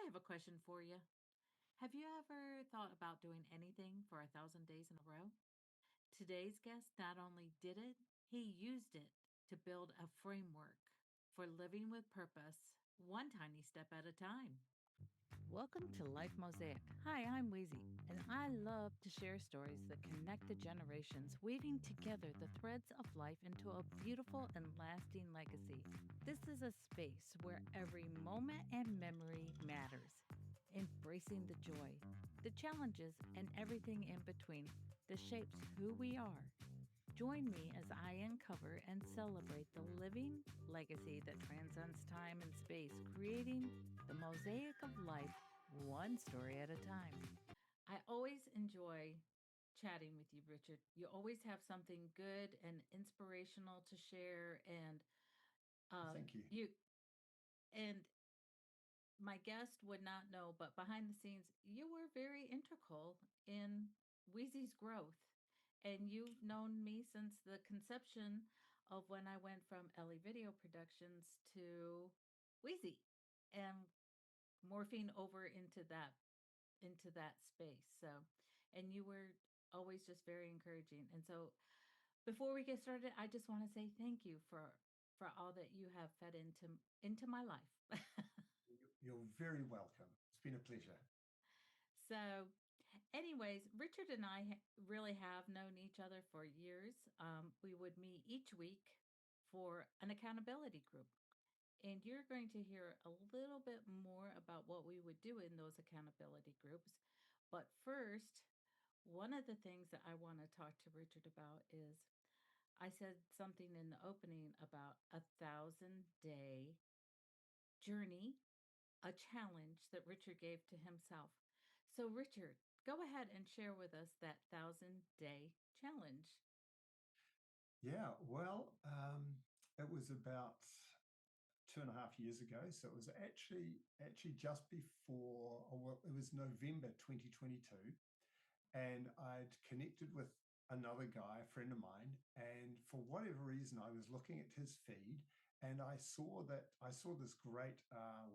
have a question for you. Have you ever thought about doing anything for 1,000 days in a row? Today's guest not only did it, he used it to build a framework for living with purpose, one tiny step at a time. Welcome to Life Mosaic. Hi, I'm Wheezy, and I love to share stories that connect the generations, weaving together the threads of life into a beautiful and lasting legacy. This is a space where every moment and memory matters, embracing the joy, the challenges, and everything in between that shapes who we are. Join me as I uncover and celebrate the living legacy that transcends time and space, creating the mosaic of life, one story at a time. I always enjoy chatting with you, Richard. You always have something good and inspirational to share, and Thank you. you and my guest would not know, but behind the scenes, you were very integral in Wheezy's growth. And you've known me since the conception of when I went from Ellie Video Productions to Wheezy and morphing over into that space. So, and you were always just very encouraging. And so before we get started, I just want to say thank you for all that you have fed into my life. You're very welcome. It's been a pleasure. So, anyways, Richard and I really have known each other for years. We would meet each week for an accountability group. And you're going to hear a little bit more about what we would do in those accountability groups. But first, one of the things that I want to talk to Richard about is I said something in the opening about 1,000 day journey, a challenge that Richard gave to himself. So, Richard, go ahead and share with us that 1,000 day challenge. It was about 2.5 years ago. So it was actually just before, or well, it was November 2022, and I'd connected with another guy, a friend of mine, and for whatever reason, I was looking at his feed, and I saw this great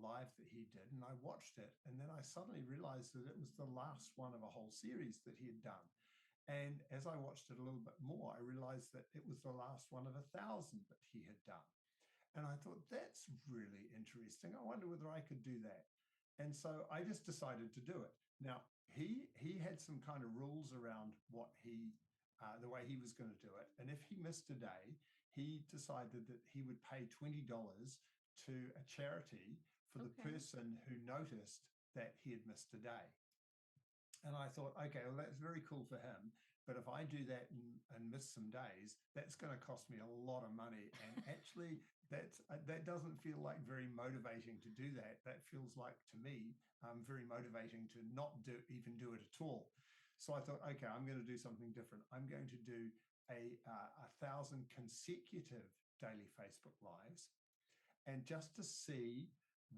live that he did, and I watched it, and then I suddenly realized that it was the last one of a whole series that he had done. And as I watched it a little bit more, I realized that it was the last one of 1,000 that he had done. And I thought, that's really interesting. I wonder whether I could do that. And so I just decided to do it. Now, he had some kind of rules around the way he was going to do it. And if he missed a day, he decided that he would pay $20 to a charity for the Okay. person who noticed that he had missed a day. And I thought, okay, well, that's very cool for him. But if I do that and miss some days, that's going to cost me a lot of money. And actually, that doesn't feel like very motivating to do that. That feels like to me very motivating to not even do it at all. So I thought, okay, I'm going to do something different. I'm going to do a thousand consecutive daily Facebook lives, and just to see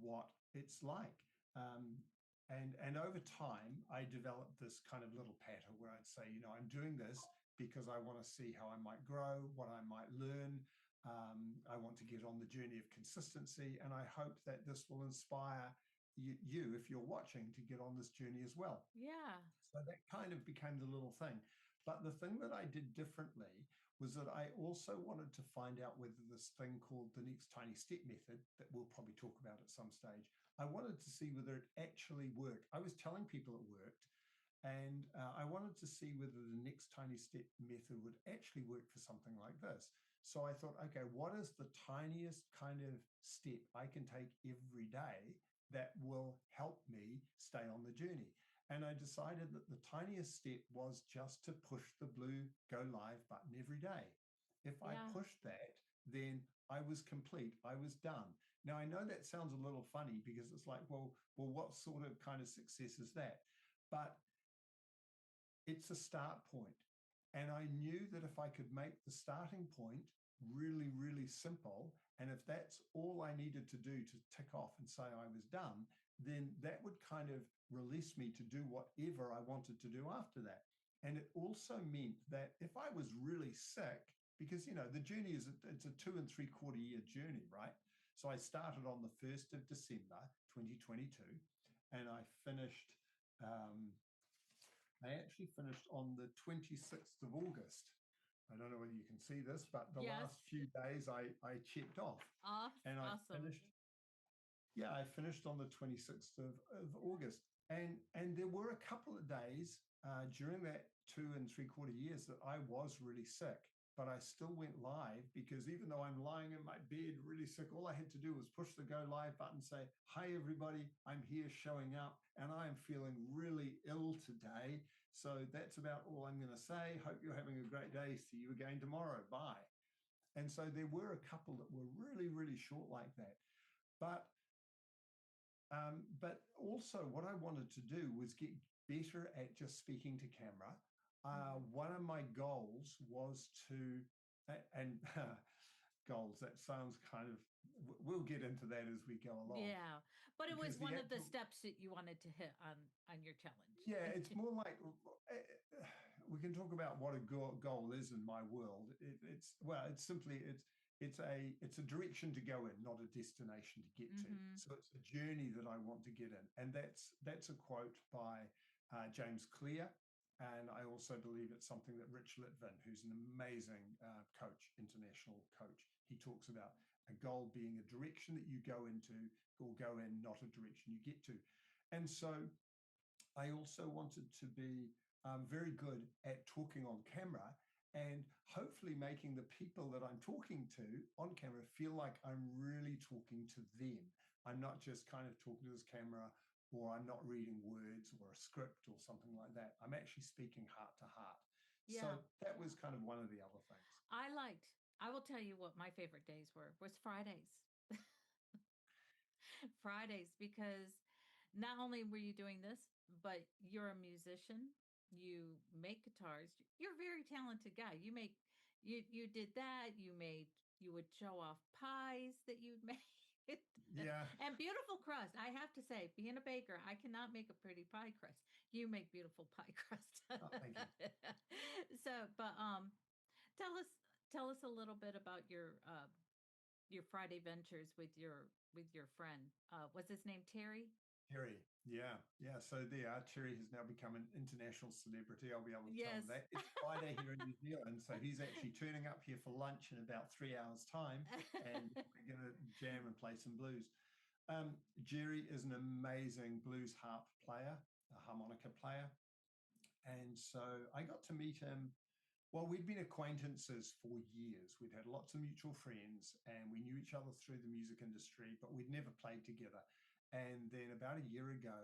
what it's like. Um, and over time, I developed this kind of little pattern where I'd say, I'm doing this because I want to see how I might grow, what I might learn. I want to get on the journey of consistency, and I hope that this will inspire you, if you're watching, to get on this journey as well. Yeah. So that kind of became the little thing. But the thing that I did differently was that I also wanted to find out whether this thing called the next tiny step method, that we'll probably talk about at some stage, I wanted to see whether it actually worked. I was telling people it worked, and I wanted to see whether the next tiny step method would actually work for something like this. So I thought, okay, what is the tiniest kind of step I can take every day that will help me stay on the journey? And I decided that the tiniest step was just to push the blue go live button every day. If I Yeah. pushed that, then I was complete. I was done. Now I know that sounds a little funny because it's like, well, what sort of kind of success is that? But it's a start point. And I knew that if I could make the starting point really, really simple, and if that's all I needed to do to tick off and say I was done, then that would kind of release me to do whatever I wanted to do after that. And it also meant that if I was really sick, because the journey it's a 2 3/4 year journey, right? So I started on the 1st of December 2022, and um, I actually finished on the 26th of August. I don't know whether you can see this, but the Yes. last few days I checked off, and I Awesome. finished. Yeah, I finished on the 26th of August. And there were a couple of days during that 2 and 3/4 years that I was really sick, but I still went live because even though I'm lying in my bed really sick, all I had to do was push the go live button, say, "Hi, everybody, I'm here showing up, and I am feeling really ill today. So that's about all I'm going to say. Hope you're having a great day. See you again tomorrow. Bye." And so there were a couple that were really, really short like that. But but also, what I wanted to do was get better at just speaking to camera. Mhm. One of my goals was to, and goals, that sounds kind of, we'll get into that as we go along. Yeah, but it was Because the one of the actual, steps that you wanted to hit on your yeah, challenge. it's more like we can talk about what a goal is in my world. It's well, it's simply it's a direction to go in, not a destination to get to. Mhm. So it's a journey that I want to get in, and that's a quote by James Clear, and I also believe it's something that Rich Litvin, who's an amazing coach, international coach, he talks about a goal being a direction that you go into or go in, not a direction you get to, and so I also wanted to be very good at talking on camera and hopefully making the people that I'm talking to on camera feel like I'm really talking to them. I'm not just kind of talking to this camera, or I'm not reading words or a script or something like that. I'm actually speaking heart to heart. Yeah, So that was kind of one of the other things. I liked. I will tell you what my favorite days were was Fridays. Fridays because not only were you doing this, but you're a musician, you make guitars. You're a very talented guy. You did that, you would show off pies that you'd made. Yeah. And beautiful crust. I have to say, being a baker, I cannot make a pretty pie crust. You make beautiful pie crust. Oh, thank you. So, but tell us tell us a little bit about your Friday ventures with your friend. Was his name Terry? Terry, yeah, yeah. So there, Terry has now become an international celebrity. I'll be able to tell Yes. him that. It's Friday here in New Zealand, so he's actually turning up here for lunch in about 3 hours' time, and we're going to jam and play some blues. Jerry is an amazing blues harp player, a harmonica player, and so I got to meet him. Well, we'd been acquaintances for years. We'd had lots of mutual friends and we knew each other through the music industry, but we'd never played together. And then about a year ago,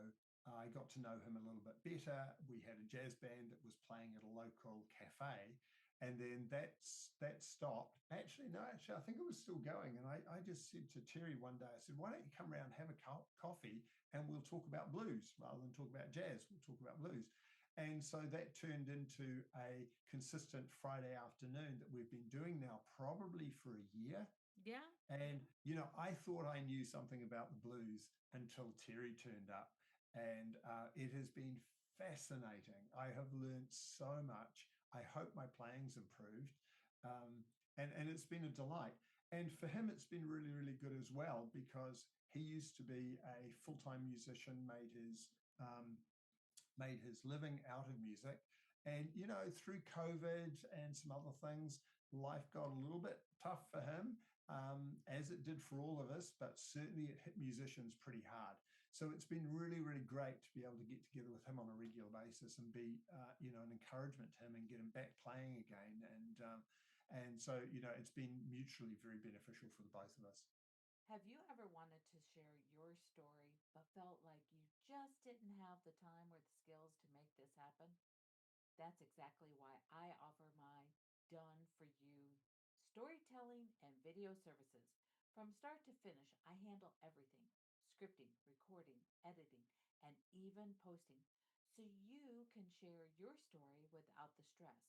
I got to know him a little bit better. We had a jazz band that was playing at a local cafe. And then that stopped. Actually, no, actually, I think it was still going. And I just said to Terry one day, I said, "Why don't you come around, have a coffee, and we'll talk about blues rather than talk about jazz? We'll talk about blues." And so that turned into a consistent Friday afternoon that we've been doing now probably for a year. Yeah. And, I thought I knew something about the blues until Terry turned up. And it has been fascinating. I have learned so much. I hope my playing's improved. And it's been a delight. And for him, it's been really, really good as well because he used to be a full time musician, made his living out of music. And, through COVID and some other things, life got a little bit tough for him, as it did for all of us, but certainly it hit musicians pretty hard. So it's been really, really great to be able to get together with him on a regular basis and be, an encouragement to him and get him back playing again. And so, it's been mutually very beneficial for the both of us. Have you ever wanted to share your story but felt like you just didn't have the time or the skills to make this happen? That's exactly why I offer my done for you storytelling and video services. From start to finish, I handle everything scripting, recording, editing, and even posting so you can share your story without the stress.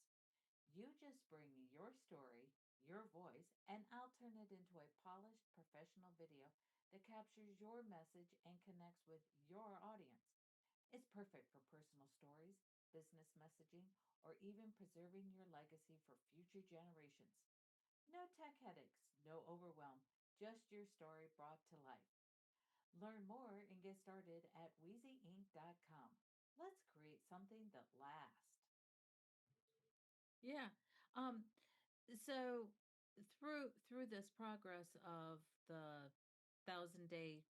You just bring your story, your voice, and I'll turn it into a polished professional video that captures your message and connects with your audience. It's perfect for personal stories, business messaging, or even preserving your legacy for future generations. No tech headaches, no overwhelm, just your story brought to life. Learn more and get started at wheezyinc.com. Let's create something that lasts. Yeah. Um, so through this progress of the 1,000 day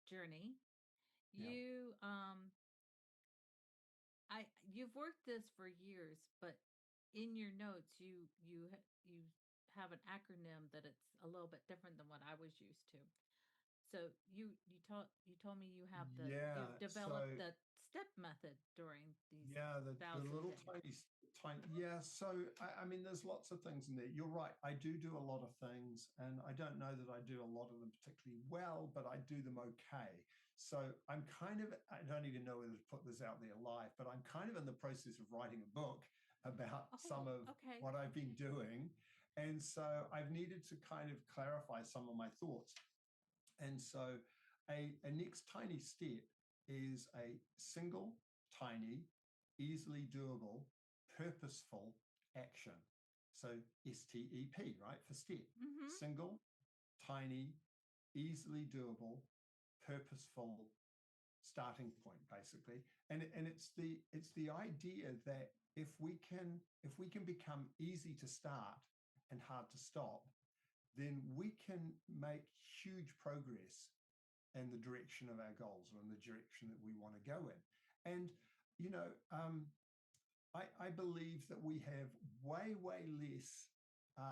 journey, Yeah. you you've worked this for years, but in your notes you have an acronym that it's a little bit different than what I was used to. So you told me Yeah. you've developed So the step method during these yeah, the thousand little days. tiny. Yeah. So I mean, there's lots of things in there. You're right. I do a lot of things, and I don't know that I do a lot of them particularly well, but I do them okay. So I'm kind of, I don't even know whether to put this out there live, but I'm kind of in the process of writing a book about some Oh, of okay. what I've been doing. And so I've needed to kind of clarify some of my thoughts. And so a next tiny step is a single, tiny, easily doable, purposeful action. So STEP, right, for step. Mm-hmm. Single, tiny, easily doable, purposeful starting point, basically. And it's the idea that if we can become easy to start and hard to stop, then we can make huge progress in the direction of our goals or in the direction that we want to go in. And, you know, I believe that we have way less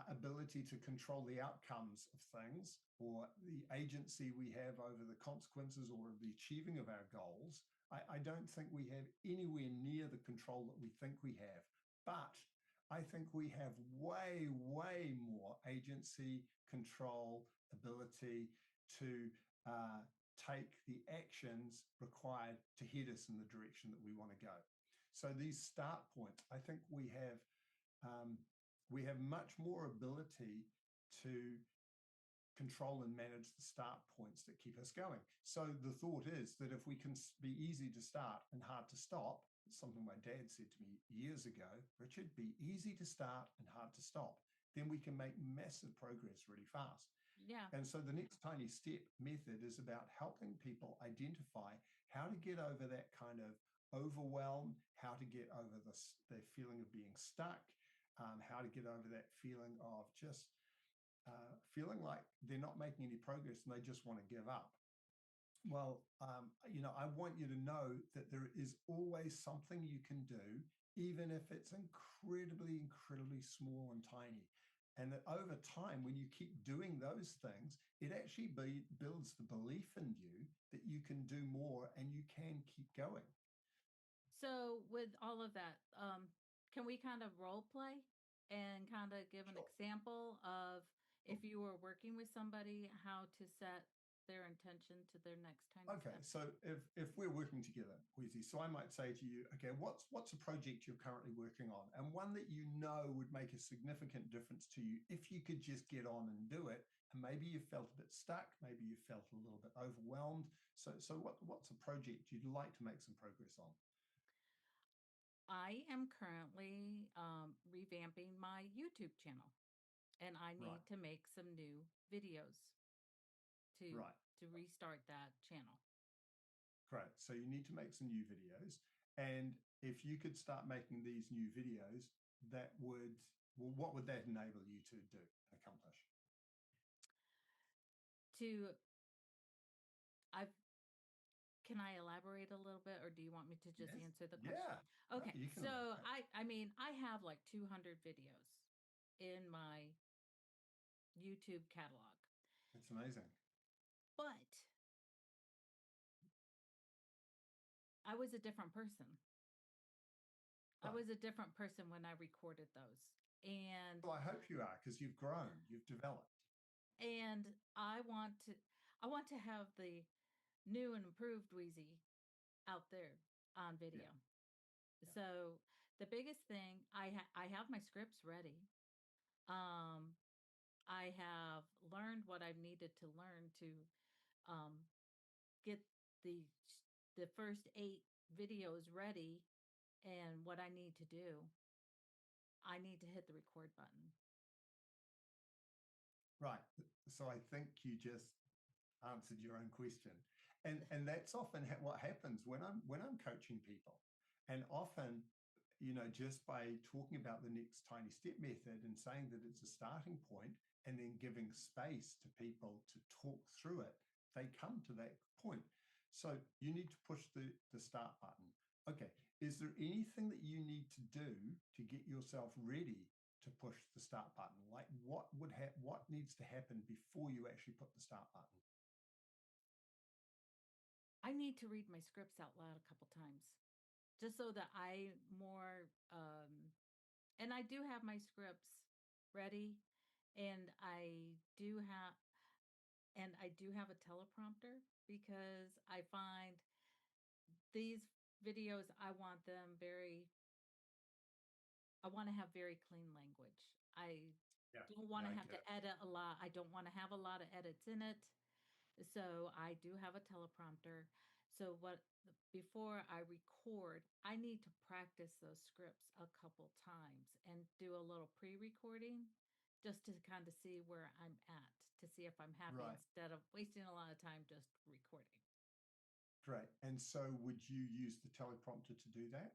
ability to control the outcomes of things or the agency we have over the consequences or the achieving of our goals. I don't think we have anywhere near the control that we think we have. But I think we have way more agency, control, ability to take the actions required to head us in the direction that we want to go. So these start points, I think we have much more ability to control and manage the start points that keep us going. So the thought is that if we can be easy to start and hard to stop, it's something my dad said to me years ago, Richard, be easy to start and hard to stop. Then we can make massive progress really fast. Yeah. And so the next tiny step method is about helping people identify how to get over that kind of overwhelm, how to get over the feeling of being stuck, how to get over that feeling of just feeling like they're not making any progress and they just want to give up. Well, I want you to know that there is always something you can do, even if it's incredibly small and tiny. And that over time, when you keep doing those things, it actually builds the belief in you that you can do more and you can keep going. So with all of that, can we kind of role play and kind of give an Sure. example of Sure. if you were working with somebody, how to set their intention to their next tiny Okay, step? so if we're working together, Wheezy, so I might say to you, okay, what's a project you're currently working on, and one that you know would make a significant difference to you if you could just get on and do it, and maybe you felt a bit stuck, maybe you felt a little bit overwhelmed. So what's a project you'd like to make some progress on? I am currently revamping my YouTube channel, and I Right, need to make some new videos to right, to restart that channel. great. So you need to make some new videos, and if you could start making these new videos, that would well, what would that enable you to do, accomplish? To I've Can I elaborate a little bit, or do you want me to just Yes. answer the question? Yeah. No, Okay, you can so elaborate. I mean I have like 200 videos in my YouTube catalog, It's amazing. but I was a different person. I Right. was a different person when I recorded those, and Well, I hope you are because you've grown, you've developed. and I want to have the new and improved Wheezy out there on Yeah. video. Yeah. So the biggest thing I have my scripts ready. Um, I have learned what I've needed to learn to um, get the the first 8 videos ready, and what I need to do, I need to hit the record button. Right. So I think you just answered your own question. and that's often what happens when I'm coaching people, and often, just by talking about the next tiny step method and saying that it's a starting point, and then giving space to people to talk through it, they come to that point. So you need to push the start button. Okay, is there anything that you need to do to get yourself ready to push the start button? Like what needs to happen before you actually put the start button? I need to read my scripts out loud a couple times just so that I more and I do have my scripts ready, and I do have a teleprompter because I find these videos I want to have very clean language. I Yeah, don't want yeah, to I have get to it. edit a lot. I don't want to have a lot of edits in it. So I do have a teleprompter. So before I record, I need to practice those scripts a couple times and do a little pre-recording just to kind of see where I'm at, to see if I'm happy Right. instead of wasting a lot of time just recording. Great. And so would you use the teleprompter to do that?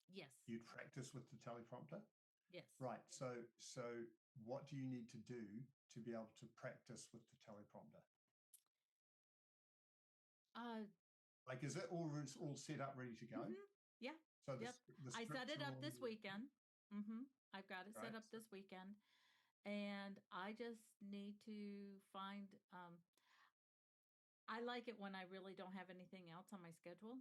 Yes. You'd practice with the teleprompter? Yes. Right. So what do you need to do to be able to practice with the teleprompter? Uh Like, is it all set up, ready to go? mhm. Yeah. So Yep. the I set scripts it are up all this weekend. Mhm. I've got it set right. up So, this weekend, and I just need to find I like it when I really don't have anything else on my schedule,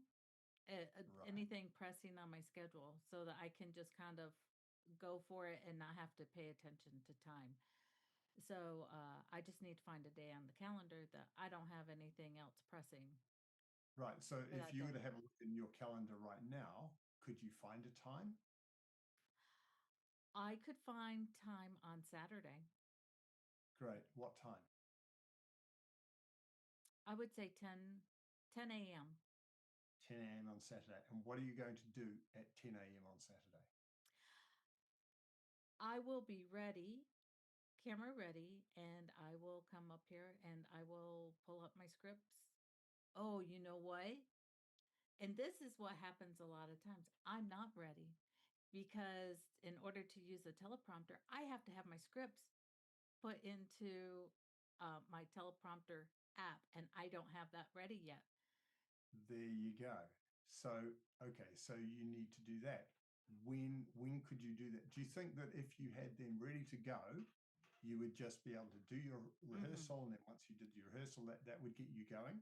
right. anything pressing on my schedule, so that I can just kind of go for it and not have to pay attention to time. So I just need to find a day on the calendar that I don't have anything else pressing Right. So for if that you were day. to have a look in your calendar right now, could you find a time? I could find time on Saturday. Great. What time? I would say 10 a.m. 10 a.m. on Saturday. And what are you going to do at 10 a.m. on Saturday? I will be ready, camera ready, and I will come up here and I will pull up my scripts. Oh, you know what? And this is what happens a lot of times. I'm not ready because in order to use a teleprompter, I have to have my scripts put into my teleprompter app, and I don't have that ready yet. There you go. So, okay, so you need to do that. When could you do that? Do you think that if you had them ready to go, you would just be able to do your Hmm. rehearsal, and then once you did your rehearsal, that would get you going?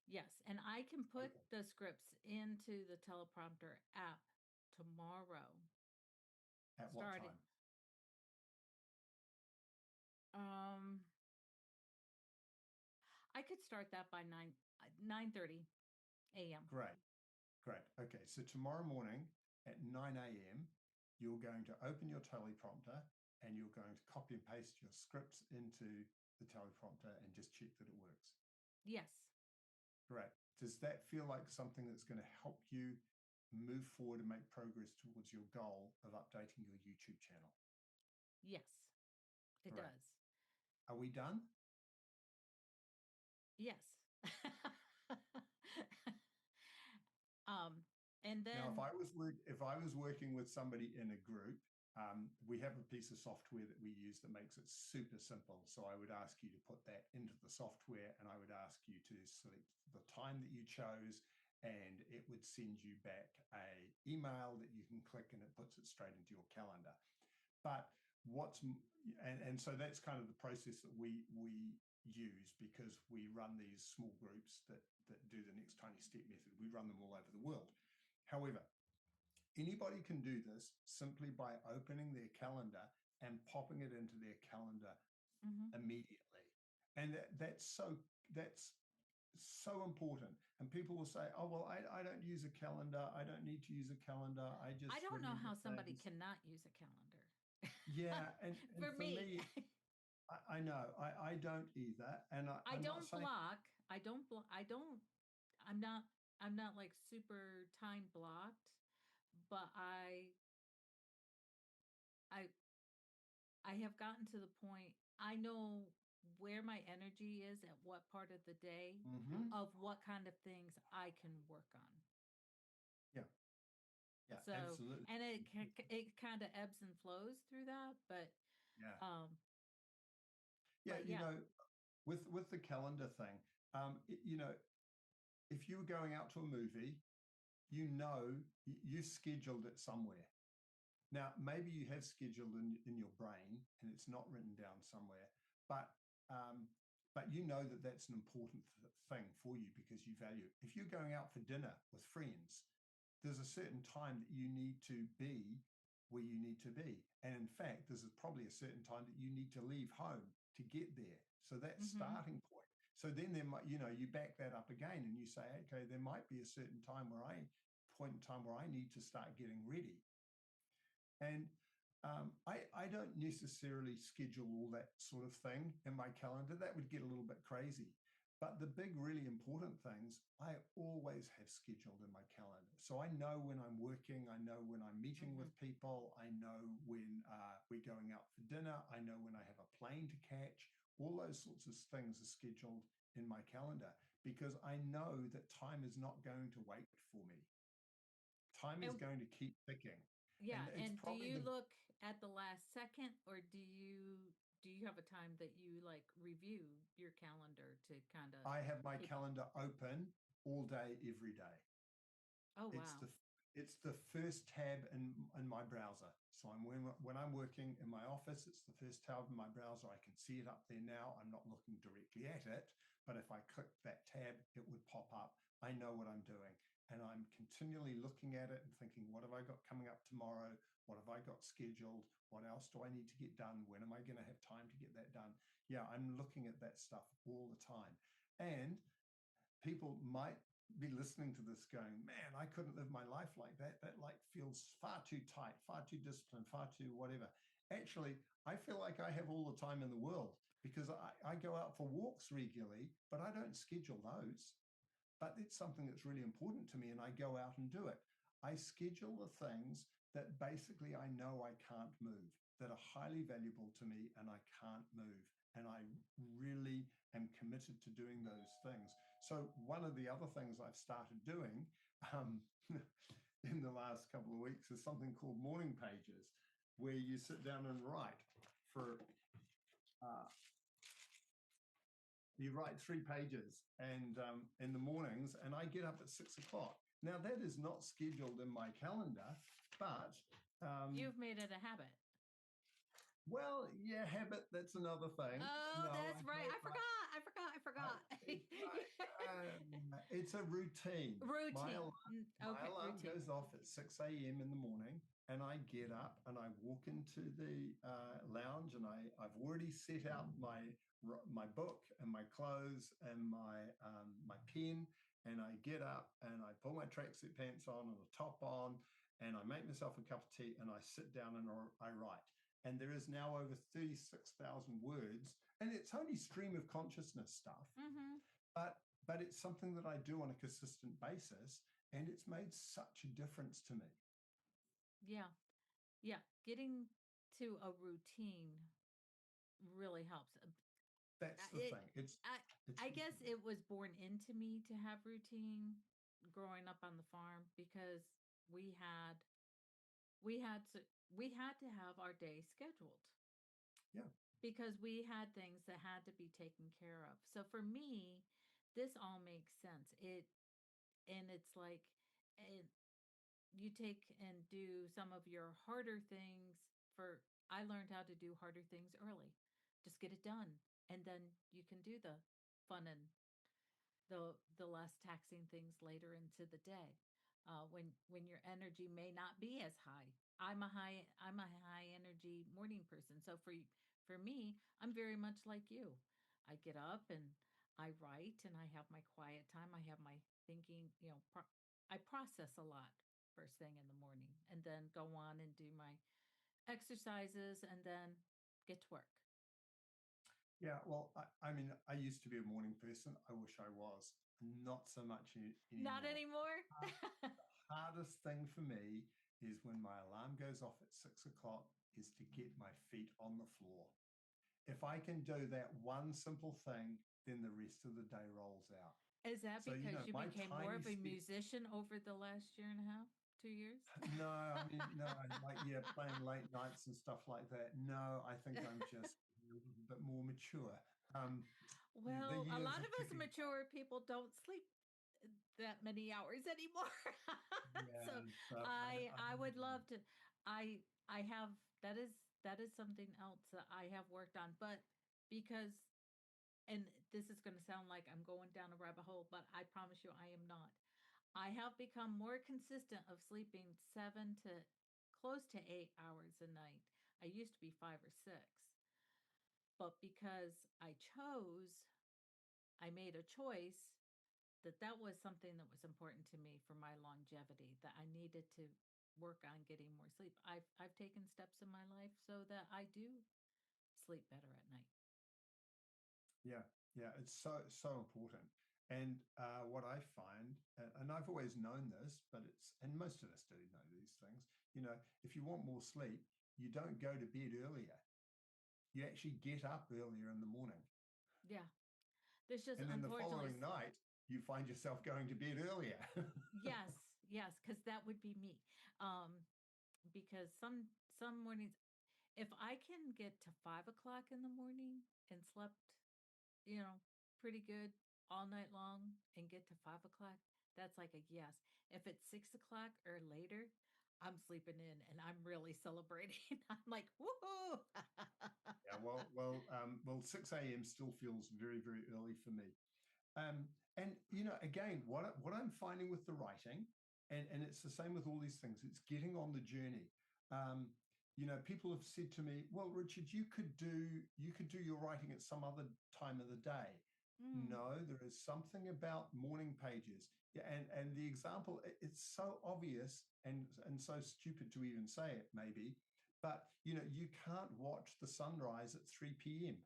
Yes, and I can put Okay. the scripts into the teleprompter app tomorrow. At what Starting, time? um, I could start that by 9:30 a.m. Great, great. Okay, so tomorrow morning at 9 a.m., you're going to open your teleprompter and you're going to copy and paste your scripts into the teleprompter and just check that it works. Yes, Great. Does that feel like something that's going to help you move forward and make progress towards your goal of updating your YouTube channel? yes, it Great. does. Are we done? Yes. um, and Now, then if I was working with somebody in a group, we have a piece of software that we use that makes it super simple. So I would ask you to put that into the software, and I would ask you to select the time that you chose, and it would send you back a email that you can click, and it puts it straight into your calendar. But and so that's kind of the process that we use, because we run these small groups that do the next tiny step method. We run them all over the world. However, anybody can do this simply by opening their calendar and popping it into their calendar mhm. immediately. And that's so important. And people will say, oh, well, I don't use a calendar. I don't need to use a calendar. I I just don't know remember how somebody things. cannot use a calendar. Yeah. And For for me, me, I know I don't either. And I I'm not don't saying, block. I don't blo- I don't I'm not I'm not like super time blocked, but I I have gotten to the point I know where my energy is at what part of the day, Hmm. of what kind of things I can work on. Yeah, yeah, So, absolutely. and it kind of ebbs and flows through that, Yeah, um, yeah. but yeah. With the calendar thing, if you were going out to a movie, you scheduled it somewhere. Now, maybe you have scheduled in your brain and it's not written down somewhere, but um, you know that that's an important thing for you because you value it. If you're going out for dinner with friends, there's a certain time that you need to be where you need to be. And in fact, there's probably a certain time that you need to leave home to get there. So that's Mm-hmm. starting point. So then there might, you back that up again and you say, okay, there might be a certain time where point in time where I need to start getting ready. And I don't necessarily schedule all that sort of thing in my calendar. That would get a little bit crazy. But the big, really important things, I always have scheduled in my calendar. So I know when I'm working, I know when I'm meeting Mm-hmm. with people, I know when we're going out for dinner, I know when I have a plane to catch. All those sorts of things are scheduled in my calendar because I know that time is not going to wait for me. Time is And going to keep ticking. yeah, And it's and do probably you the look at the last second, or do you have a time that you like review your calendar to kind of I have my keep? calendar open all day, every day. Oh It's wow. the it's the first tab in my browser. So when I'm working in my office, it's the first tab in my browser. I can see it up there now. I'm not looking directly at it, but if I click that tab, it would pop up. I know what I'm doing, and I'm continually looking at it and thinking, what have I got coming up tomorrow? What have I got scheduled? What else do I need to get done? When am I going to have time to get that done? Yeah, I'm looking at that stuff all the time. And people might be listening to this going, man, I couldn't live my life like that. That like feels far too tight, far too disciplined, far too whatever. Actually, I feel like I have all the time in the world because I go out for walks regularly, but I don't schedule those. But it's something that's really important to me, and I go out and do it. I schedule the things that basically I know I can't move, that are highly valuable to me, and I can't move. And I really am committed to doing those things. So, one of the other things I've started doing um, in the last couple of weeks is something called morning pages, where you sit down and write for uh, you write 3 pages and in the mornings, and I get up at 6 o'clock. Now that is not scheduled in my calendar, but You've made it a habit. well, yeah, habit. That's another thing. Oh, No, that's I've right. made I forgot. I forgot. I forgot. it's a routine. My Routine. alarm, my Okay, alarm routine. goes off at 6 a.m. in the morning, and I get up and I walk into the lounge, and I've already set out my book and my clothes and my pen, and I get up and I pull my tracksuit pants on and a top on, and I make myself a cup of tea and I sit down and I write. And there is now over 36,000 words, and it's only stream of consciousness stuff, Mm-hmm. but it's something that I do on a consistent basis, and it's made such a difference to me. Yeah. Yeah. Getting to a routine really helps. That's the It, thing. It's I guess it was born into me to have routine growing up on the farm because we had we had to we had to have our day scheduled yeah, because we had things that had to be taken care of. So for me, this all makes sense. It's like and you take and do some of your harder things for I learned how to do harder things early. Just get it done and then you can do the fun and the less taxing things later into the day when your energy may not be as high. I'm a high energy morning person, so for me, I'm very much like you. I get up and I write and I have my quiet time. I have my thinking, I process a lot first thing in the morning and then go on and do my exercises and then get to work. yeah. Well, I mean, I used to be a morning person. I wish I was. Not so much Not anymore. anymore. Hardest thing for me is when my alarm goes off at 6 o'clock is to get my feet on the floor. if I can do that one simple thing, then the rest of the day rolls out. Is that So, because you my became more tiny of a step. musician over the last year and a half, 2 years? No, I mean, no, like, yeah, playing late nights and stuff like that. No, I think I'm just a little bit more mature. Um, the Well, a years lot are of us ticking. mature people don't sleep that many hours anymore. So Yeah, so I would love to. I have that is that is something else that I have worked on, but because and this is going to sound like I'm going down a rabbit hole, but I promise you I am not. I have become more consistent of sleeping 7 to close to 8 hours a night. I used to be 5 or 6, but because I made a choice that that was something that was important to me for my longevity, that I needed to work on getting more sleep. I've taken steps in my life so that I do sleep better at night. yeah, yeah, it's so important. And what I find, and I've always known this, but and most of us do know these things. If you want more sleep, you don't go to bed earlier. You actually get up earlier in the morning, Yeah. There's just and then the unfortunately following night you find yourself going to bed earlier. yes, yes, cuz that would be me. Um because some mornings if I can get to 5 o'clock in the morning and slept, you know, pretty good all night long and get to 5 o'clock, that's like a yes. If it's 6 o'clock or later, I'm sleeping in and I'm really celebrating. I'm like, woohoo! Yeah, well, 6 a.m. still feels very, very early for me. And again, what I'm finding with the writing, and it's the same with all these things, it's getting on the journey. People have said to me, "Well, Richard, you could do your writing at some other time of the day." Mm, No, there is something about morning pages. Yeah, and the example, it's so obvious and so stupid to even say it, maybe, but you can't watch the sunrise at 3 p.m.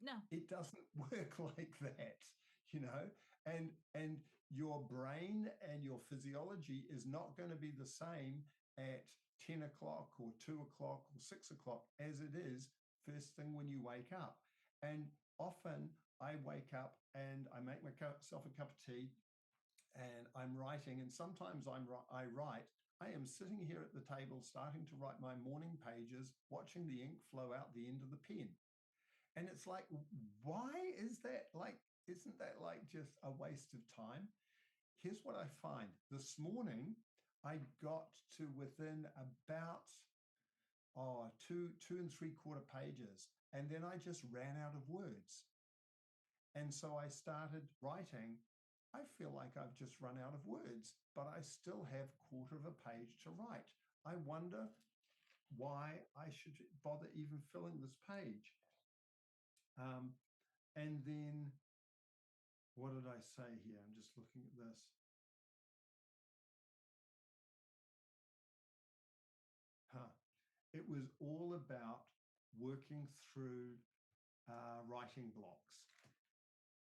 no, It doesn't work like that, you know and your brain and your physiology is not going to be the same at 10 o'clock or 2 o'clock or 6 o'clock as it is first thing when you wake up. And often I wake up and I make myself a cup of tea and I'm writing, and sometimes I write. I am sitting here at the table starting to write my morning pages, watching the ink flow out the end of the pen. And it's like, why is that like, isn't that like just a waste of time? Here's what I find. This morning, I got to within about two and three quarter pages. And then I just ran out of words. And so I started writing. I feel like I've just run out of words, but I still have quarter of a page to write. I wonder why I should bother even filling this page. Um, and then what did I say here? I'm just looking at this. Huh. It was all about working through writing blocks.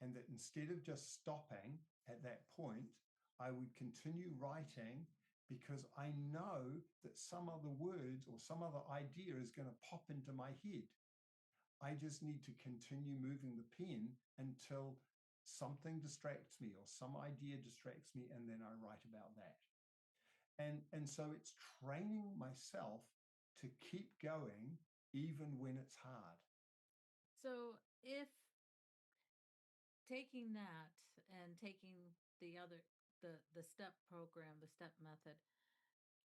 And that instead of just stopping at that point, I would continue writing because I know that some other words or some other idea is going to pop into my head. I just need to continue moving the pen until something distracts me or some idea distracts me, and then I write about that. And so it's training myself to keep going even when it's hard. so if taking that and taking the other the step program, the step method,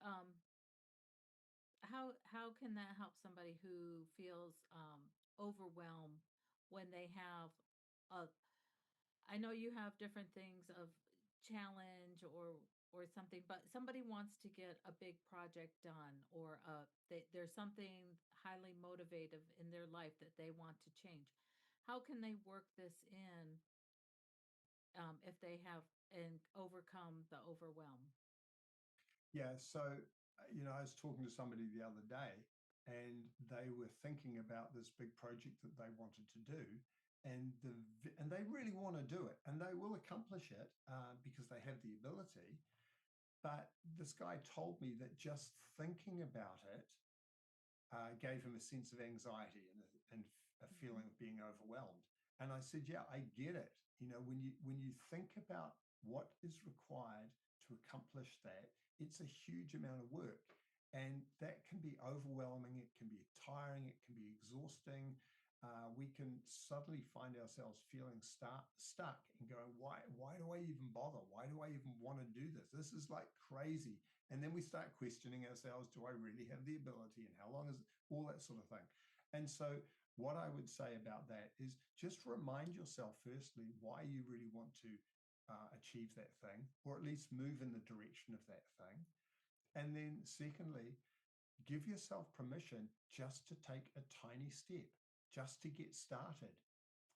um, how can that help somebody who feels overwhelmed when they have a I know you have different things of challenge or something, but somebody wants to get a big project done or there's something highly motivative in their life that they want to change. How can they work this in if they have and overcome the overwhelm? Yeah. So, I was talking to somebody the other day and they were thinking about this big project that they wanted to do. And they really want to do it and they will accomplish it because they have the ability. But this guy told me that just thinking about it gave him a sense of anxiety and a Mhm. feeling of being overwhelmed. And I said, yeah, I get it. When you think about what is required to accomplish that, it's a huge amount of work. And that can be overwhelming. It can be tiring. It can be exhausting. We can suddenly find ourselves feeling stuck and going, why do I even bother? Why do I even want to do this? This is like crazy. And then we start questioning ourselves, do I really have the ability, and how long is all that sort of thing? And so what I would say about that is just remind yourself, firstly, why you really want to achieve that thing, or at least move in the direction of that thing. And then, secondly, give yourself permission just to take a tiny step, just to get started.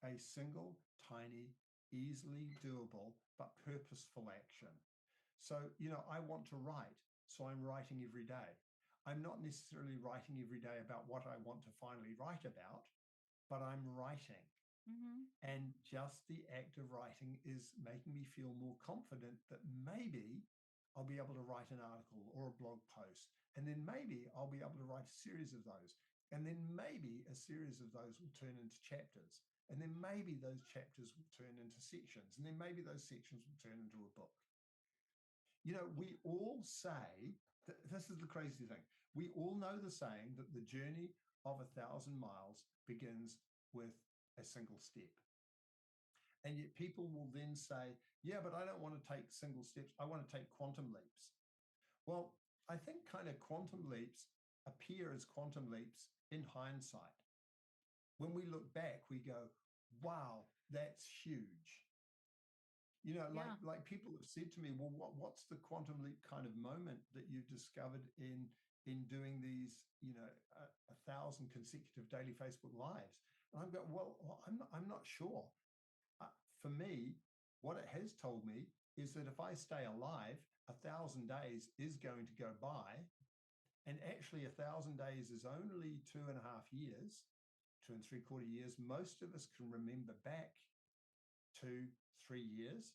A single, tiny, easily doable, but purposeful action. So, I want to write, so I'm writing every day. I'm not necessarily writing every day about what I want to finally write about, but I'm writing. Mhm. And just the act of writing is making me feel more confident that maybe I'll be able to write an article or a blog post. And then maybe I'll be able to write a series of those. And then maybe a series of those will turn into chapters. And then maybe those chapters will turn into sections. And then maybe those sections will turn into a book. Yeah. We all say that this is the crazy thing. We all know the saying that the journey of 1,000 miles begins with a single step. And yet people will then say, yeah, but I don't want to take single steps. I want to take quantum leaps. Well, I think kind of quantum leaps appear as quantum leaps in hindsight. When we look back, we go, wow, that's huge. Yeah. Like people have said to me, well, what's the quantum leap kind of moment that you've discovered in doing these, 1,000 consecutive daily Facebook lives? And I'm going, well, I'm not sure. For me, what it has told me is that if I stay alive, 1,000 days is going to go by. And actually, 1,000 days is only 2.5 years, 2 and 3/4 years. Most of us can remember back 2, 3 years.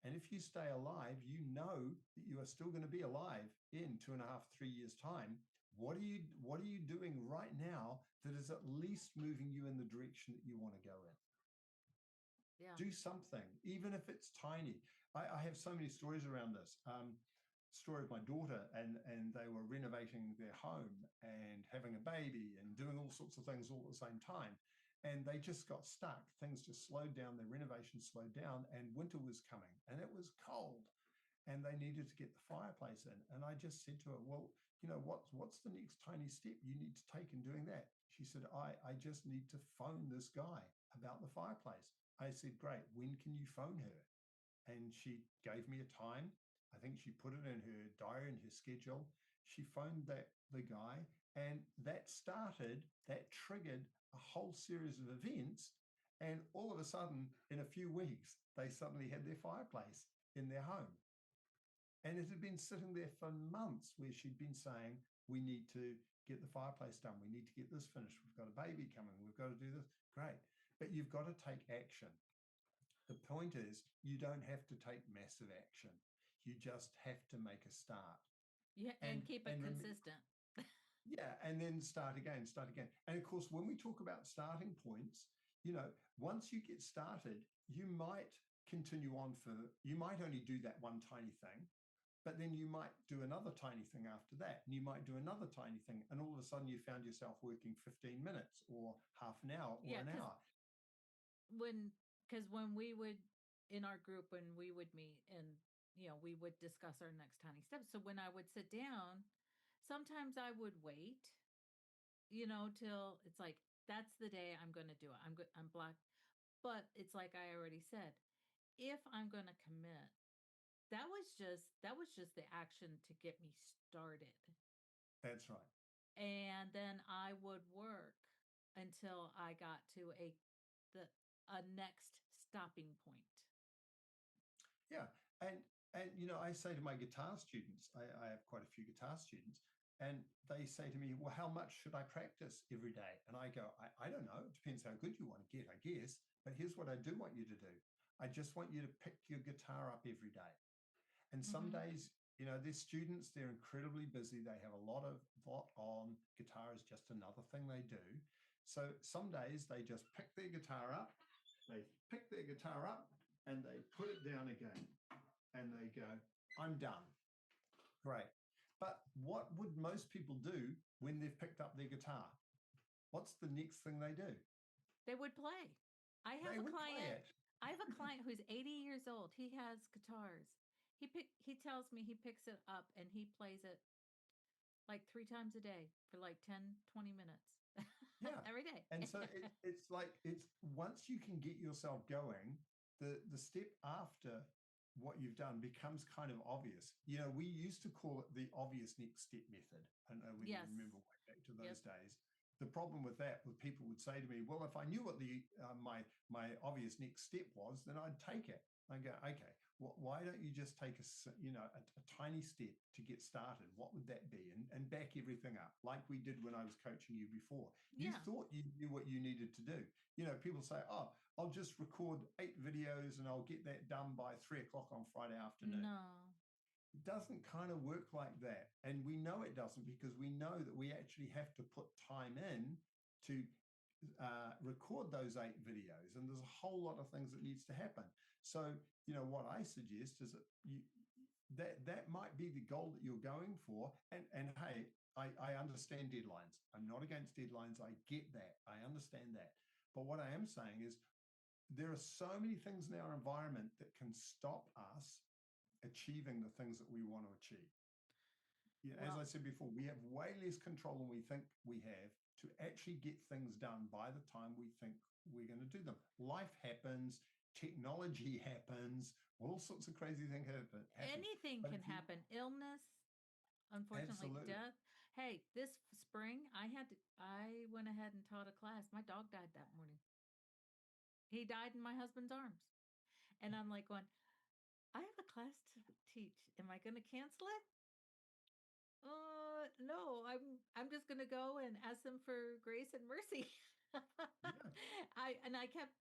And if you stay alive, you know that you are still going to be alive in 2.5, 3 years' time. What are you doing right now that is at least moving you in the direction that you want to go in? Yeah. Do something, even if it's tiny. I have so many stories around this. Story of my daughter, and they were renovating their home and having a baby and doing all sorts of things all at the same time. And they just got stuck. Things just slowed down. Their renovation slowed down, and winter was coming, and it was cold, and they needed to get the fireplace in. And I just said to her, well, what's the next tiny step you need to take in doing that? She said, I just need to phone this guy about the fireplace. I said, great, when can you phone her? And she gave me a time. I think she put it in her diary, in her schedule. She phoned the guy, and that triggered a whole series of events. And all of a sudden, in a few weeks, they suddenly had their fireplace in their home. And it had been sitting there for months where she'd been saying, we need to get the fireplace done. We need to get this finished. We've got a baby coming. We've got to do this. Great. But you've got to take action. The point is, you don't have to take massive action. You just have to make a start. Yeah, And and keep it and consistent. yeah, and then start again, start again. And of course, when we talk about starting points, once you get started, you might you might only do that one tiny thing, but then you might do another tiny thing after that, and you might do another tiny thing, and all of a sudden you found yourself working 15 minutes or half an hour or Yeah, an hour. when when we would in our group when we would meet and we would discuss our next tiny steps. So when I would sit down, sometimes I would wait, till it's like that's the day I'm going to do it. I'm good. I'm black. But it's like I already said, if I'm going to commit, that was just the action to get me started. That's right. And then I would work until I got to the a next stopping point. Yeah. And I say to my guitar students, I have quite a few guitar students, and they say to me, well, how much should I practice every day? And I go, I don't know. It depends how good you want to get, I guess. But here's what I do want you to do. I just want you to pick your guitar up every day. And some Hmm. days, they're students, they're incredibly busy. They have a lot on. Guitar is just another thing they do. So some days they just pick their guitar up, and they put it down again and they go, I'm done. Great. But what would most people do when they've picked up their guitar? What's the next thing they do? They would play. I have They a would play client. it. I have a client who's 80 years old. He has guitars. He tells me he picks it up and he plays it like 3 times a day for like 10, 20 minutes Yeah. every day. And so it's like it's once you can get yourself going, the step after what you've done becomes kind of obvious. You know, we used to call it the obvious next step method. I don't know whether you Yes. remember way back to Yep. those days. The problem with that was people would say to me, well, if I knew what the my obvious next step was, then I'd take it. I go, okay, why don't you just take a tiny step to get started? What would that be? And back everything up like we did when I was coaching you before. You Yeah. thought you knew what you needed to do. You know, people say, oh, I'll just record 8 videos and I'll get that done by 3 o'clock on Friday afternoon. No. It doesn't kind of work like that. And we know it doesn't because we know that we actually have to put time in to record those 8 videos. And there's a whole lot of things that needs to happen. So, you know, what I suggest is that that might be the goal that you're going for. And hey, I understand deadlines. I'm not against deadlines. I get that. I understand that. But what I am saying is there are so many things in our environment that can stop us achieving the things that we want to achieve. Yeah, as I said before, we have way less control than we think we have to actually get things done by the time we think we're going to do them. Life happens, technology happens, all sorts of crazy things happen. Anything can happen. Illness, unfortunately, Absolutely. death. Hey, this spring I went ahead and taught a class. My dog died that morning. He died in my husband's arms. And I'm like going, I have a class to teach. Am I going to cancel it? No, I'm just going to go and ask them for grace and mercy. Yeah. I kept,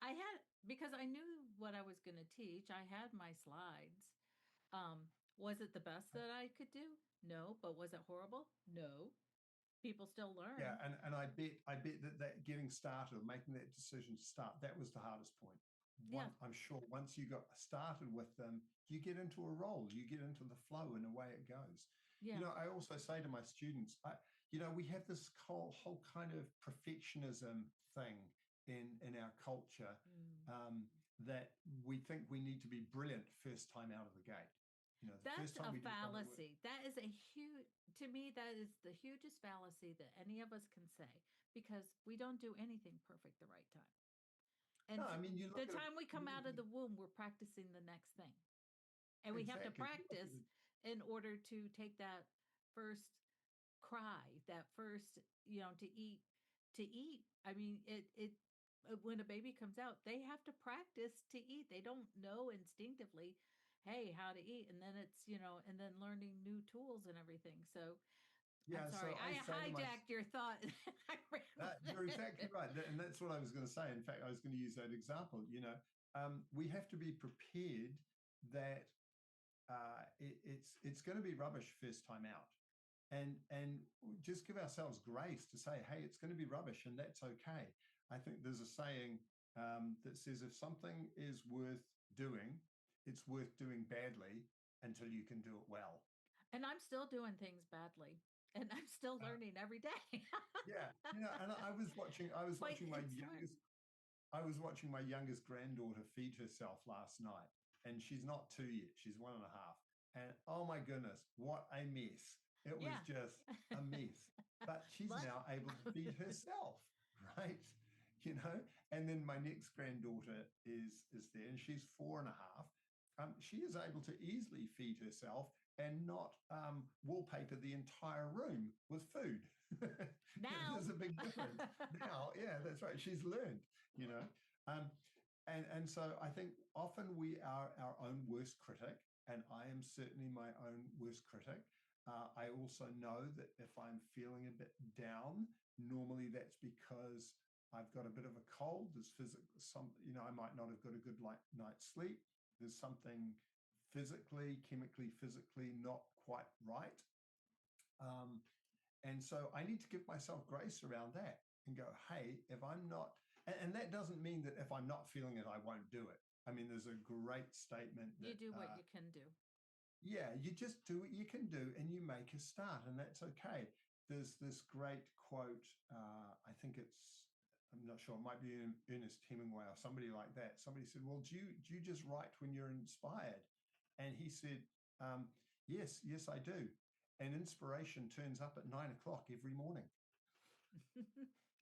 I had, because I knew what I was going to teach. I had my slides. Was it the best that I could do? No, but was it horrible? No. People still Yeah, learn. and I bet that getting started or making that decision to start, that was the hardest point. Yeah. I'm sure once you got started with them, you get into a role, you get into the flow, and away it goes. Yeah. You know, I also say to my students, we have this whole kind of perfectionism thing in our culture that we think we need to be brilliant first time out of the gate. You know, the That's first time a we do something. fallacy. That is a huge, to me, that is the hugest fallacy that any of us can say because we don't do anything perfect the right time. And No, I mean, you the look at time we come out of the womb, we're practicing the next thing. And we have to exactly. practice in order to take that first cry, that first, to eat. I mean, when a baby comes out, they have to practice to eat. They don't know instinctively, hey, how to eat. And then it's, and then learning new tools and everything. So I'm Yeah, sorry, so I I say to my hijacked your thought. you're exactly right, and that's what I was going to say. In fact, I was going to use that example. You know, we have to be prepared that it's going to be rubbish first time out, and just give ourselves grace to say, hey, it's going to be rubbish, and that's okay. I think there's a saying that says if something is worth doing, it's worth doing badly until you can do it well. And I'm still doing things badly. And I'm still Uh, learning every day. yeah, and I was But watching it's fun. I was watching my youngest granddaughter feed herself last night, and she's not 2 yet. She's 1.5. And oh my goodness, what a mess. It was Yeah. just a mess. But she's But now able to feed herself, right? You know, and then my next granddaughter is there, and she's 4.5. She is able to easily feed herself and not wallpaper the entire room with food. now, There's a big difference now. Yeah, that's right. She's learned, you know. Um, and so I think often we are our own worst critic, and I am certainly my own worst critic. I also know that if I'm feeling a bit down, normally that's because I've got a bit of a cold. There's I might not have got a good night's sleep. There's something chemically, physically not quite right. And so I need to give myself grace around that. and go, hey, if I'm not, and that doesn't mean that if I'm not feeling it, I won't do it. I mean, there's a great statement You that, do what you can do. yeah, you just do what you can do and you make a start, and that's okay. There's this great quote, I think it's, I'm not sure, it might be Ernest Hemingway or somebody like that. Somebody said, well, do you just write when you're inspired? And he said, yes, I do. And inspiration turns up at 9 o'clock every morning.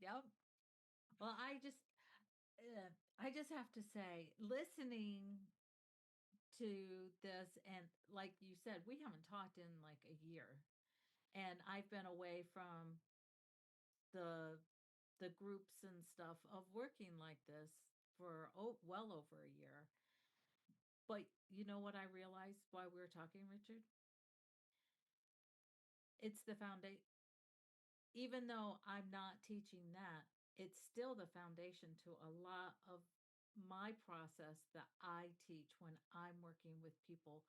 Yep. Well, I just have to say, listening to this, and like you said, we haven't talked in like a year, and I've been away from the the groups and stuff of working like this for well over a year. But you know what I realized while we were talking, Richard? It's the foundation. Even though I'm not teaching that, it's still the foundation to a lot of my process that I teach when I'm working with people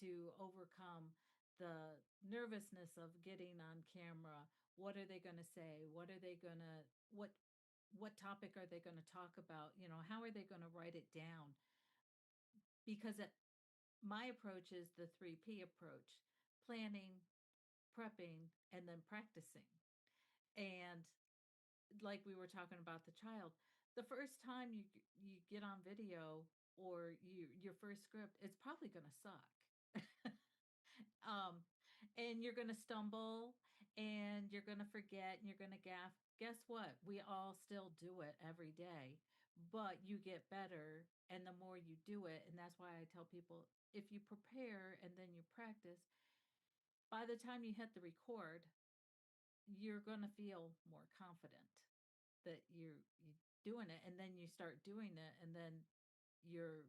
to overcome the nervousness of getting on camera. What are they going to say? What are they going to what topic are they going to talk about? You know, how are they going to write it down? Because my approach is the 3P approach: planning, prepping, and then practicing. And like we were talking about the child, the first time you get on video or your first script, it's probably going to suck. um and you're going to stumble and you're going to forget and you're going to gaff. Guess what? We all still do it every day, but you get better and the more you do it. And that's why I tell people, if you prepare and then you practice, by the time you hit the record, you're going to feel more confident that you doing it, and then you start doing it, and then your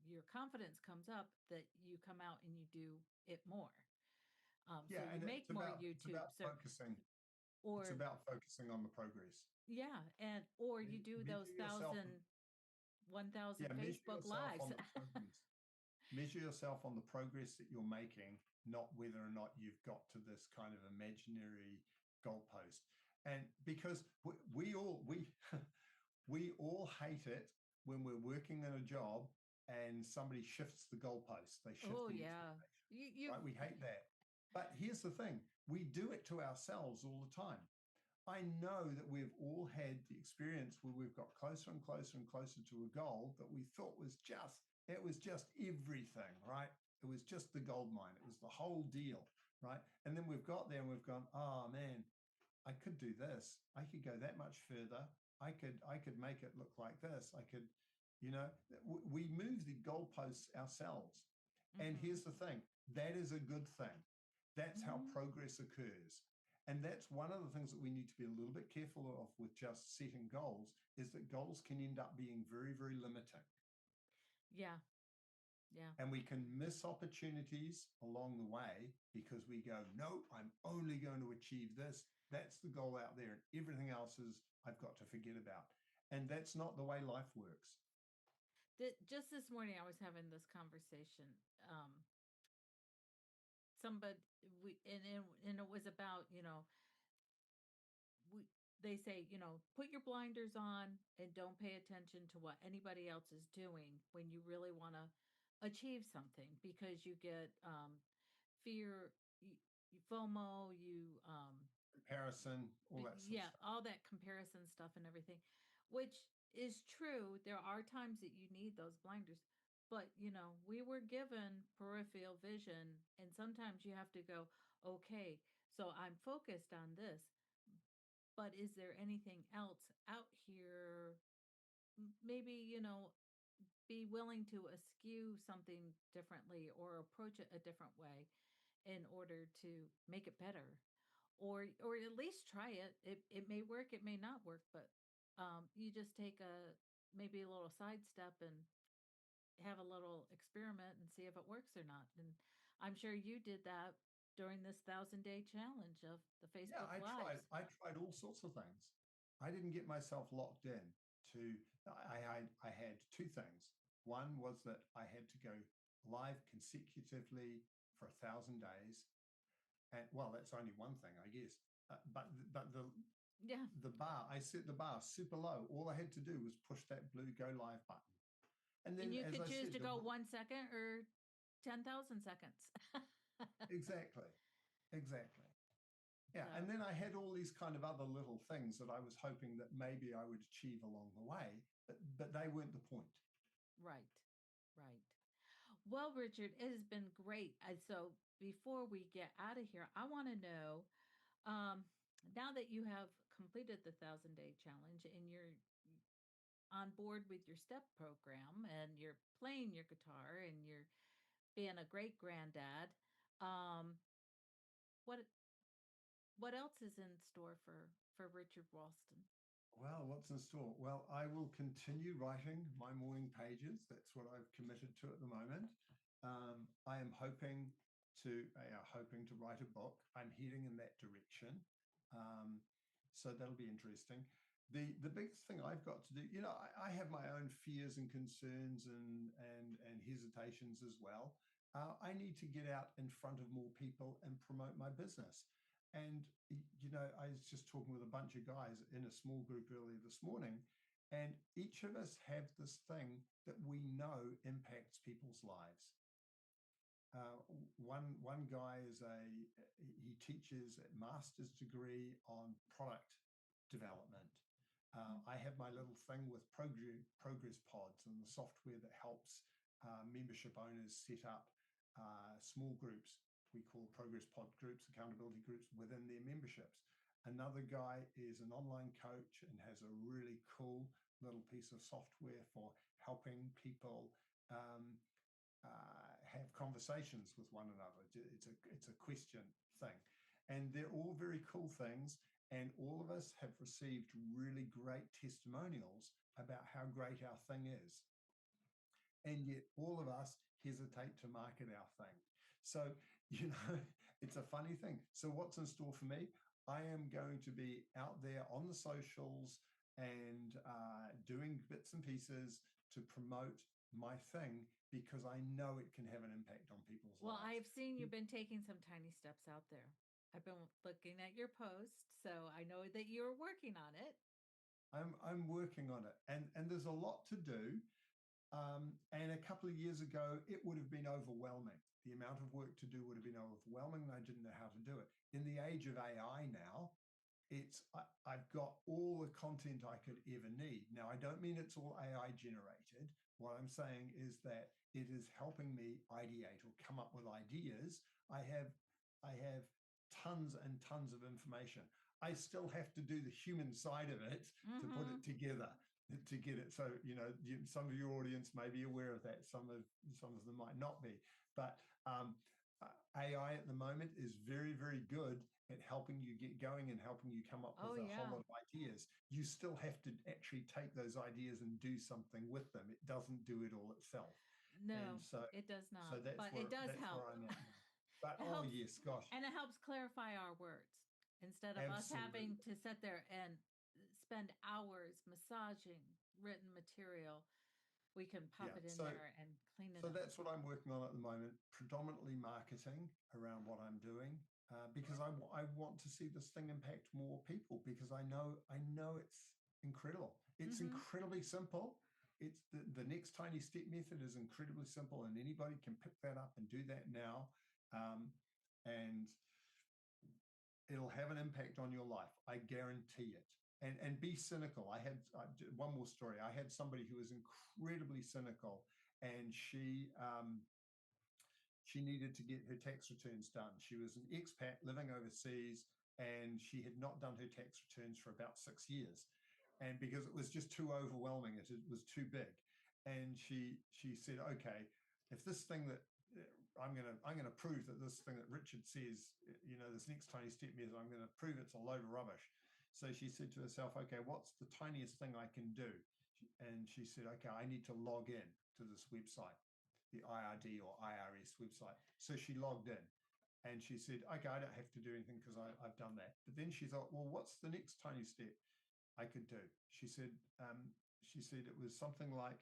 your confidence comes up that you come out and you do it more. So Yeah, you and make more it's YouTube, about so focusing. It's or about focusing on the progress. yeah, and or you do those Measure yourself. 1,000 Yeah, measure Facebook yourself lives. on the progress. Measure yourself on the progress that you're making, not whether or not you've got to this kind of imaginary goalpost. And because we all hate it when we're working in a job and somebody shifts the goalpost, they shift Oh the yeah, expectation, you right? We hate that. But here's the thing, we do it to ourselves all the time. I know that we've all had the experience where we've got closer and closer and closer to a goal that we thought it was just everything, right? It was just the gold mine. It was the whole deal, right? And then we've got there and we've gone, oh man, I could do this. I could go that much further. I could make it look like this. I could, you know, we move the goalposts ourselves. And hmm here's the thing, that is a good thing. That's how hmm progress occurs. And that's one of the things that we need to be a little bit careful of with just setting goals, is that goals can end up being very, very limiting. yeah, yeah. And we can miss opportunities along the way because we go, no, I'm only going to achieve this. That's the goal out there. And everything else is, I've got to forget about. And that's not the way life works. Just this morning I was having this conversation. um Somebody, and it was about, we they say, put your blinders on and don't pay attention to what anybody else is doing when you really want to achieve something, because you get fear, FOMO, Comparison, all that sort of yeah, stuff. all that comparison stuff and everything, which is true. There are times that you need those blinders, but we were given peripheral vision, and sometimes you have to go, okay, so I'm focused on this, but is there anything else out here? Maybe, be willing to eschew something differently or approach it a different way in order to make it better, or at least try it. It may work, it may not work, but you just take a maybe a little sidestep and have a little experiment and see if it works or not. And I'm sure you did that during this 1,000-day challenge of the Yeah, Facebook I tried. Lives. I tried all sorts of things. I didn't get myself locked in to. I had two things. One was that I had to go live consecutively for 1,000 days, and well, that's only one thing, I guess. But the Yeah. I set the bar super low. All I had to do was push that blue go live button. And And then, you as could I choose said, to go 1 second or 10,000 seconds. exactly, exactly. Yeah. And So, then I had all these kind of other little things that I was hoping that maybe I would achieve along the way, but they weren't the point. right, right. Well, Richard, it has been great. So, before we get out of here, I want to know, um, now that you have completed the 1,000 day challenge and you're on board with your step program and you're playing your guitar and you're being a great granddad, um, what what else is in store for Richard Ralston? Well, what's in store? Well, I will continue writing my morning pages. That's what I've committed to at the moment. I am hoping to write a book. I'm heading in that direction. Um, so that'll be interesting. The biggest thing I've got to do, I have my own fears and concerns and hesitations as well. I need to get out in front of more people and promote my business. And, I was just talking with a bunch of guys in a small group earlier this morning, and each of us have this thing that we know impacts people's lives. One guy he teaches a master's degree on product development. I have my little thing with progress pods and the software that helps membership owners set up small groups. We call progress pod groups, accountability groups within their memberships. Another guy is an online coach and has a really cool little piece of software for helping people have conversations with one another. It's a question thing, and they're all very cool things. And all of us have received really great testimonials about how great our thing is, and yet all of us hesitate to market our thing. So, you know, it's a funny thing. So, what's in store for me? I am going to be out there on the socials and doing bits and pieces to promote my thing because I know it can have an impact on people's Well, lives. I've seen you've been taking some tiny steps out there. I've been looking at your post, so I know that you're working on it. I'm working on it, and there's a lot to do. And a couple of years ago, it would have been overwhelming. The amount of work to do would have been overwhelming, and I didn't know how to do it. In the age of AI now, I've got all the content I could ever need. Now, I don't mean it's all AI generated. What I'm saying is that it is helping me ideate or come up with ideas. I have tons and tons of information. I still have to do the human side of it to put Mm-hmm. it together to get it. So, some of your audience may be aware of that. Some of them might not be. But AI at the moment is very, very good at helping you get going and helping you come up Oh with a whole yeah. lot of ideas. You still have to actually take those ideas and do something with them. It doesn't do it all itself. And No, so it does so not, that's but it where does that's help. where I'm at now. But It oh helps, yes, gosh, and it helps clarify our words instead of us absolutely. having to sit there and spend hours massaging written material. We can pop Yeah. it in So there and clean it So up. that's what I'm working on at the moment, predominantly marketing around what I'm doing, because I want to see this thing impact more people because I know it's incredible. It's Mm-hmm. incredibly simple. It's the next tiny step method is incredibly simple, and anybody can pick that up and do that now, and it'll have an impact on your life. I guarantee it. And be cynical. One more story. I had somebody who was incredibly cynical, and she needed to get her tax returns done. She was an expat living overseas, and she had not done her tax returns for about 6 years. And because it was just too overwhelming, it was too big. And she said, okay, if this thing that I'm gonna prove that this thing that Richard says, this next tiny step method, I'm gonna prove it's a load of rubbish. So she said to herself, okay, what's the tiniest thing I can do? And she said, okay, I need to log in to this website, the IRD or IRS website. So she logged in and she said, okay, I don't have to do anything because I've done that. But then she thought, well, what's the next tiny step I could do? She said it was something like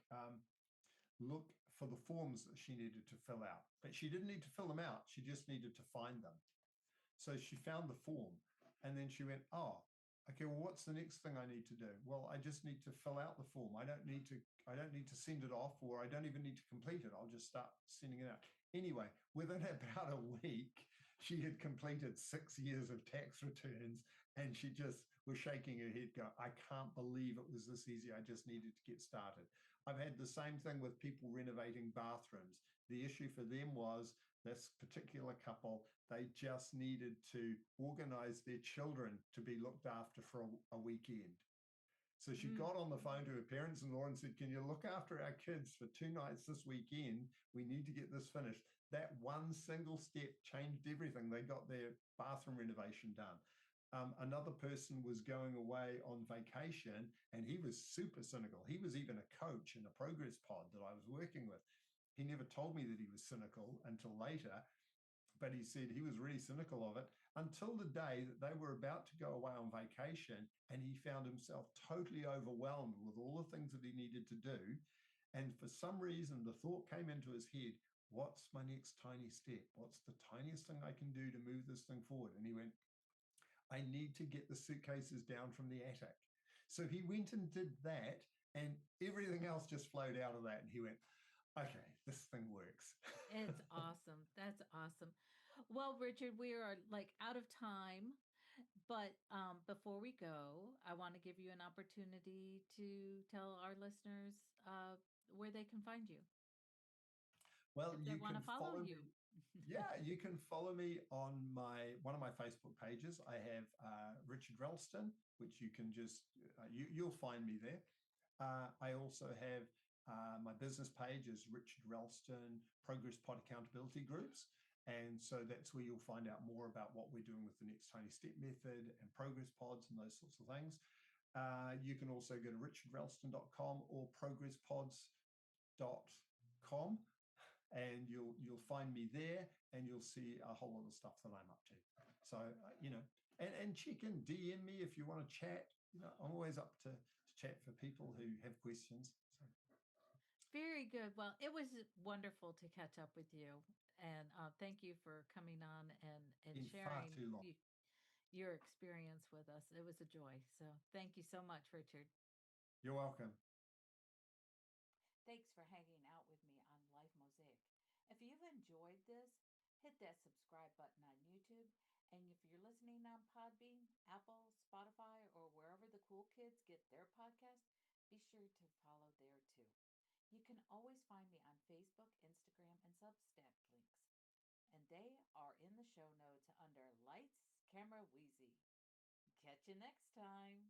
look for the forms that she needed to fill out. But she didn't need to fill them out. She just needed to find them. So she found the form and then she went, oh, Okay, well, what's the next thing I need to do? Well, I just need to fill out the form. I don't need to send it off, or I don't even need to complete it. I'll just start sending it out. Anyway, within about a week, she had completed 6 years of tax returns, and she just was shaking her head, go, I can't believe it was this easy. I just needed to get started. I've had the same thing with people renovating bathrooms. The issue for them was this particular couple, they just needed to organize their children to be looked after for a weekend. So she Mm. got on the phone to her parents-in-law and said, can you look after our kids for 2 nights this weekend? We need to get this finished. That one single step changed everything. They got their bathroom renovation done. Another person was going away on vacation and he was super cynical. He was even a coach in a progress pod that I was working with. He never told me that he was cynical until later, but he said he was really cynical of it until the day that they were about to go away on vacation, and he found himself totally overwhelmed with all the things that he needed to do. And for some reason, the thought came into his head, what's my next tiny step? What's the tiniest thing I can do to move this thing forward? And he went, I need to get the suitcases down from the attic. So he went and did that, and everything else just flowed out of that. And he went, okay, this thing works. It's awesome. That's awesome. Well, Richard, we are like out of time, but before we go, I want to give you an opportunity to tell our listeners where they can find you Well, if they you want can to follow follow you. me. Yeah, you can follow me on my one of my Facebook pages. I have Richard Ralston, which you can just you'll find me there. I also have my business page is Richard Ralston Progress Pod Accountability Groups. And so that's where you'll find out more about what we're doing with the Next Tiny Step method and progress pods and those sorts of things. You can also go to richardralston.com or progresspods.com, and you'll find me there, and you'll see a whole lot of stuff that I'm up to. So and check in, DM me if you want to chat. I'm always up to chat for people who have questions. So Very good. Well, it was wonderful to catch up with you. And thank you for coming on and been far sharing too long. your experience with us. It was a joy. So thank you so much, Richard. You're welcome. Thanks for hanging out with me on Life Mosaic. If you've enjoyed this, hit that subscribe button on YouTube. And if you're listening on Podbean, Apple, Spotify, or wherever the cool kids get their podcast, be sure to follow there too. You can always find me on Facebook, Instagram, and Substack links. And they are in the show notes under Lights, Camera, Wheezy. Catch you next time.